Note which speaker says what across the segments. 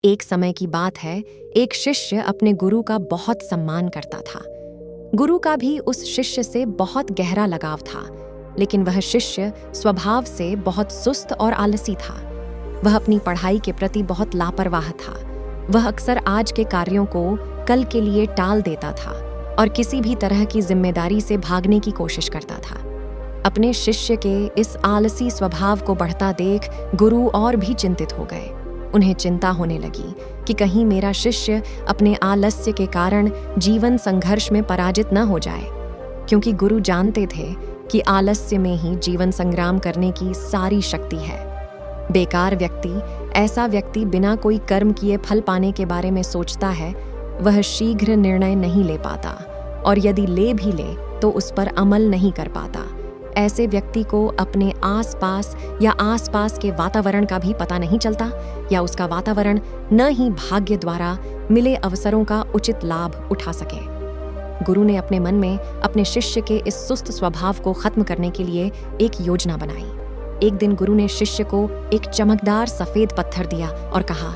Speaker 1: एक समय की बात है, एक शिष्य अपने गुरु का बहुत सम्मान करता था। गुरु का भी उस शिष्य से बहुत गहरा लगाव था, लेकिन वह शिष्य स्वभाव से बहुत सुस्त और आलसी था। वह अपनी पढ़ाई के प्रति बहुत लापरवाह था। वह अक्सर आज के कार्यों को कल के लिए टाल देता था और किसी भी तरह की जिम्मेदारी से भागने की कोशिश करता था। अपने शिष्य के इस आलसी स्वभाव को बढ़ता देख गुरु और भी चिंतित हो गए। उन्हें चिंता होने लगी कि कहीं मेरा शिष्य अपने आलस्य के कारण जीवन संघर्ष में पराजित न हो जाए, क्योंकि गुरु जानते थे कि आलस्य में ही जीवन संग्राम करने की सारी शक्ति है। बेकार व्यक्ति, ऐसा व्यक्ति बिना कोई कर्म किए फल पाने के बारे में सोचता है, वह शीघ्र निर्णय नहीं ले पाता और यदि ले भी ले तो उस पर अमल नहीं कर पाता। ऐसे व्यक्ति को अपने आसपास या आसपास के वातावरण का भी पता नहीं चलता या उसका वातावरण न ही भाग्य द्वारा मिले अवसरों का उचित लाभ उठा सके। गुरु ने अपने मन में अपने शिष्य के इस सुस्त स्वभाव को खत्म करने के लिए एक योजना बनाई। एक दिन गुरु ने शिष्य को एक चमकदार सफेद पत्थर दिया और कहा,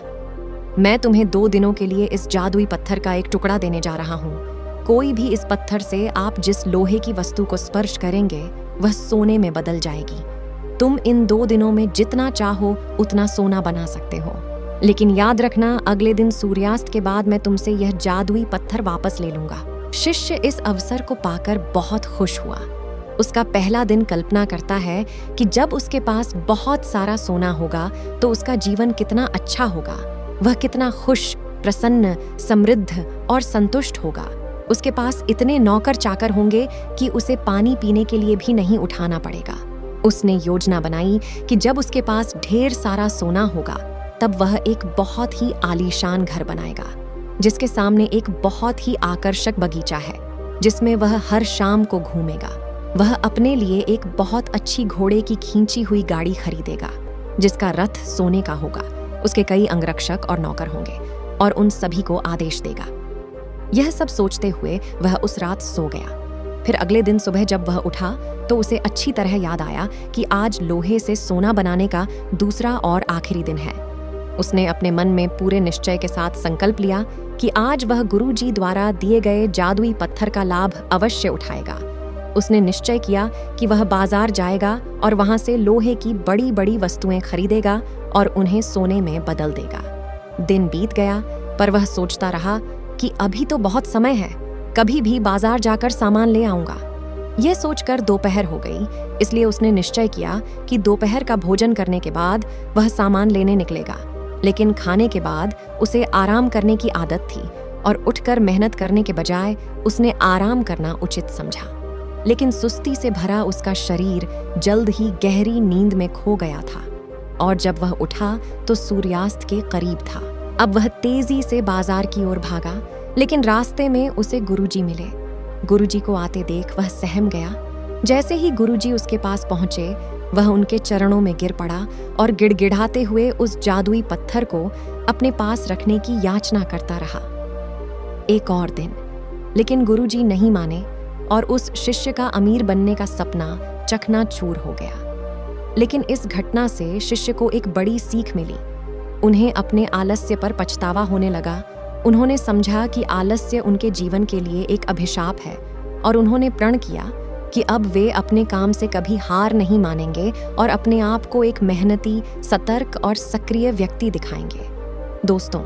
Speaker 1: मैं तुम्हें 2 दिनों के लिए इस जादुई पत्थर का एक टुकड़ा देने जा रहा हूँ। कोई भी इस पत्थर से आप जिस लोहे की वस्तु को स्पर्श करेंगे वह सोने में बदल जाएगी। तुम इन 2 दिनों में जितना चाहो उतना सोना बना सकते हो, लेकिन याद रखना, अगले दिन सूर्यास्त के बाद मैं तुमसे यह जादुई पत्थर वापस ले लूंगा। शिष्य इस अवसर को पाकर बहुत खुश हुआ। उसका पहला दिन कल्पना करता है कि जब उसके पास बहुत सारा सोना होगा तो उसका जीवन कितना अच्छा होगा। वह कितना खुश, प्रसन्न, समृद्ध और संतुष्ट होगा। उसके पास इतने नौकर चाकर होंगे कि उसे पानी पीने के लिए भी नहीं उठाना पड़ेगा। उसने योजना बनाई कि जब उसके पास ढेर सारा सोना होगा तब वह एक बहुत ही आलीशान घर बनाएगा, जिसके सामने एक बहुत ही आकर्षक बगीचा है, जिसमें वह हर शाम को घूमेगा। वह अपने लिए एक बहुत अच्छी घोड़े की खींची हुई गाड़ी खरीदेगा, जिसका रथ सोने का होगा। उसके कई अंगरक्षक और नौकर होंगे और उन सभी को आदेश देगा। यह सब सोचते हुए वह उस रात सो गया। फिर अगले दिन सुबह जब वह उठा तो उसे अच्छी तरह याद आया कि आज लोहे से सोना बनाने का दूसरा और आखिरी दिन है। उसने अपने मन में पूरे निश्चय के साथ संकल्प लिया कि आज वह गुरुजी द्वारा दिए गए जादुई पत्थर का लाभ अवश्य उठाएगा। उसने निश्चय किया कि वह बाजार जाएगा और वहां से लोहे की बड़ी बड़ी वस्तुएं खरीदेगा और उन्हें सोने में बदल देगा। दिन बीत गया, पर वह सोचता रहा कि अभी तो बहुत समय है, कभी भी बाजार जाकर सामान ले आऊंगा। यह सोचकर दोपहर हो गई, इसलिए उसने निश्चय किया कि दोपहर का भोजन करने के बाद वह सामान लेने निकलेगा। लेकिन खाने के बाद उसे आराम करने की आदत थी और उठकर मेहनत करने के बजाय उसने आराम करना उचित समझा। लेकिन सुस्ती से भरा उसका शरीर जल्द ही गहरी नींद में खो गया था और जब वह उठा तो सूर्यास्त के करीब था। अब वह तेजी से बाजार की ओर भागा, लेकिन रास्ते में उसे गुरुजी मिले। गुरुजी को आते देख वह सहम गया। जैसे ही गुरुजी उसके पास पहुंचे, वह उनके चरणों में गिर पड़ा और गिड़गिड़ाते हुए उस जादुई पत्थर को अपने पास रखने की याचना करता रहा। एक और दिन, लेकिन गुरुजी नहीं माने और उस शिष्य का अमीर बनने का सपना चकनाचूर हो गया। लेकिन इस घटना से शिष्य को एक बड़ी सीख मिली। उन्हें अपने आलस्य पर पछतावा होने लगा। उन्होंने समझा कि आलस्य उनके जीवन के लिए एक अभिशाप है और उन्होंने प्रण किया कि अब वे अपने काम से कभी हार नहीं मानेंगे और अपने आप को एक मेहनती, सतर्क और सक्रिय व्यक्ति दिखाएंगे। दोस्तों,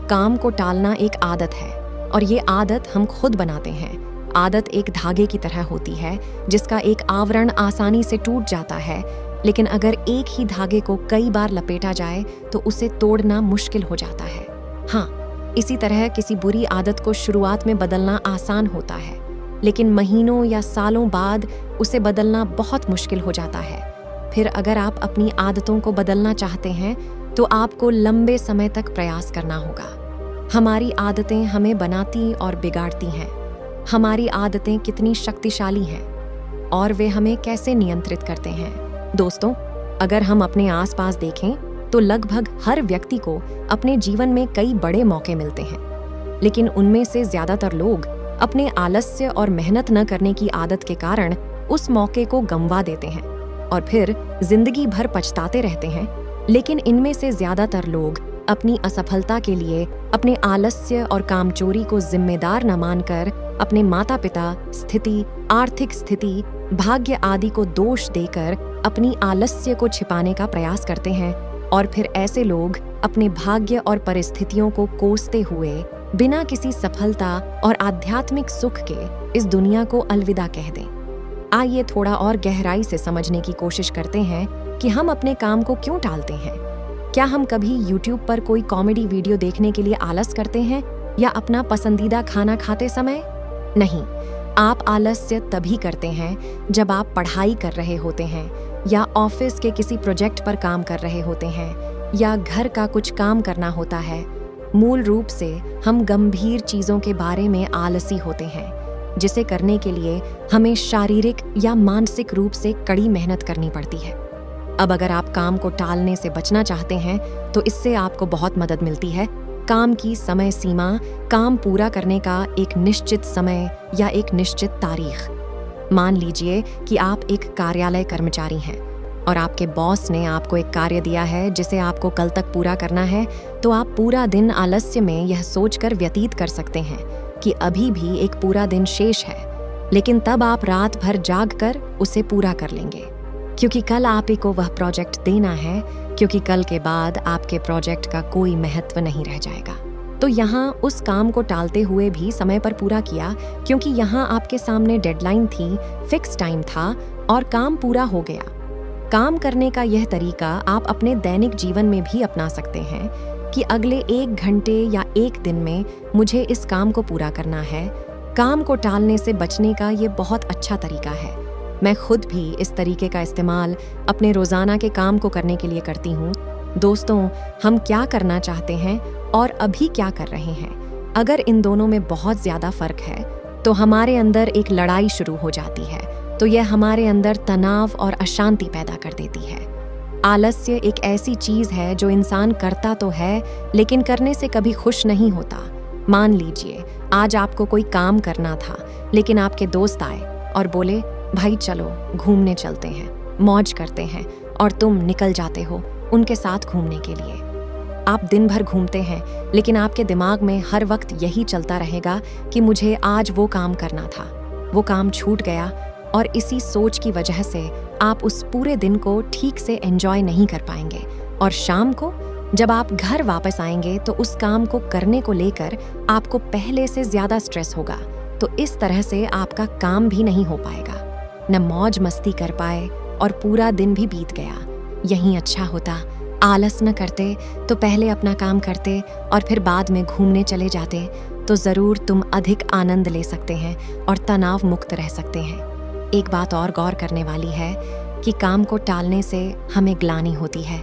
Speaker 1: काम को टालना एक आदत है और ये आदत हम खुद बनाते हैं। आदत एक धागे की तरह होती है जिसका एक आवरण आसानी से टूट जाता है, लेकिन अगर एक ही धागे को कई बार लपेटा जाए तो उसे तोड़ना मुश्किल हो जाता है। हाँ, इसी तरह किसी बुरी आदत को शुरुआत में बदलना आसान होता है, लेकिन महीनों या सालों बाद उसे बदलना बहुत मुश्किल हो जाता है। फिर अगर आप अपनी आदतों को बदलना चाहते हैं तो आपको लंबे समय तक प्रयास करना होगा। हमारी आदतें हमें बनाती और बिगाड़ती हैं। हमारी आदतें कितनी शक्तिशाली हैं और वे हमें कैसे नियंत्रित करते हैं। दोस्तों, अगर हम अपने आसपास देखें तो लगभग हर व्यक्ति को अपने जीवन में कई बड़े मौके मिलते हैं, लेकिन उनमें से ज्यादातर लोग अपने आलस्य और मेहनत न करने की आदत के कारण उस मौके को गंवा देते हैं और फिर जिंदगी भर पछताते रहते हैं। लेकिन इनमें से ज्यादातर लोग अपनी असफलता के लिए अपने आलस्य और कामचोरी को जिम्मेदार न मानकर अपने माता पिता, स्थिति, आर्थिक स्थिति, भाग्य आदि को दोष देकर अपनी आलस्य को छिपाने का प्रयास करते हैं और फिर ऐसे लोग अपने भाग्य और परिस्थितियों को कोसते हुए बिना किसी सफलता और आध्यात्मिक सुख के इस दुनिया को अलविदा कह दें। आइए थोड़ा और गहराई से समझने की कोशिश करते हैं कि हम अपने काम को क्यों टालते हैं। क्या हम कभी YouTube पर कोई कॉमेडी वीडियो देखने के लिए आलस करते हैं या अपना पसंदीदा खाना खाते समय? नहीं, आप आलस्य तभी करते हैं जब आप पढ़ाई कर रहे होते हैं या ऑफिस के किसी प्रोजेक्ट पर काम कर रहे होते हैं या घर का कुछ काम करना होता है। मूल रूप से हम गंभीर चीज़ों के बारे में आलसी होते हैं, जिसे करने के लिए हमें शारीरिक या मानसिक रूप से कड़ी मेहनत करनी पड़ती है। अब अगर आप काम को टालने से बचना चाहते हैं तो इससे आपको बहुत मदद मिलती है। काम की समय सीमा, काम पूरा करने का एक निश्चित समय या एक निश्चित तारीख। मान लीजिए कि आप एक कार्यालय कर्मचारी हैं और आपके बॉस ने आपको एक कार्य दिया है जिसे आपको कल तक पूरा करना है, तो आप पूरा दिन आलस्य में यह सोचकर व्यतीत कर सकते हैं कि अभी भी एक पूरा दिन शेष है, लेकिन तब आप रात भर जाग कर उसे पूरा कर लेंगे, क्योंकि कल आप ही को वह प्रोजेक्ट देना है, क्योंकि कल के बाद आपके प्रोजेक्ट का कोई महत्व नहीं रह जाएगा। तो यहाँ उस काम को टालते हुए भी समय पर पूरा किया, क्योंकि यहाँ आपके सामने डेडलाइन थी, फिक्स टाइम था और काम पूरा हो गया। काम करने का यह तरीका आप अपने दैनिक जीवन में भी अपना सकते हैं कि अगले 1 घंटे या 1 दिन में मुझे इस काम को पूरा करना है। काम को टालने से बचने का ये बहुत अच्छा तरीका है। मैं खुद भी इस तरीके का इस्तेमाल अपने रोज़ाना के काम को करने के लिए करती हूँ। दोस्तों, हम क्या करना चाहते हैं और अभी क्या कर रहे हैं, अगर इन दोनों में बहुत ज़्यादा फ़र्क है तो हमारे अंदर एक लड़ाई शुरू हो जाती है। तो यह हमारे अंदर तनाव और अशांति पैदा कर देती है। आलस्य एक ऐसी चीज़ है जो इंसान करता तो है, लेकिन करने से कभी खुश नहीं होता। मान लीजिए आज आपको कोई काम करना था, लेकिन आपके दोस्त आए और बोले, भाई चलो घूमने चलते हैं, मौज करते हैं, और तुम निकल जाते हो उनके साथ घूमने के लिए। आप दिन भर घूमते हैं, लेकिन आपके दिमाग में हर वक्त यही चलता रहेगा कि मुझे आज वो काम करना था, वो काम छूट गया, और इसी सोच की वजह से आप उस पूरे दिन को ठीक से एंजॉय नहीं कर पाएंगे। और शाम को जब आप घर वापस आएंगे तो उस काम को करने को लेकर आपको पहले से ज़्यादा स्ट्रेस होगा। तो इस तरह से आपका काम भी नहीं हो पाएगा, न मौज मस्ती कर पाए और पूरा दिन भी बीत गया। यही अच्छा होता, आलस न करते तो पहले अपना काम करते और फिर बाद में घूमने चले जाते, तो ज़रूर तुम अधिक आनंद ले सकते हैं और तनाव मुक्त रह सकते हैं। एक बात और गौर करने वाली है कि काम को टालने से हमें ग्लानि होती है।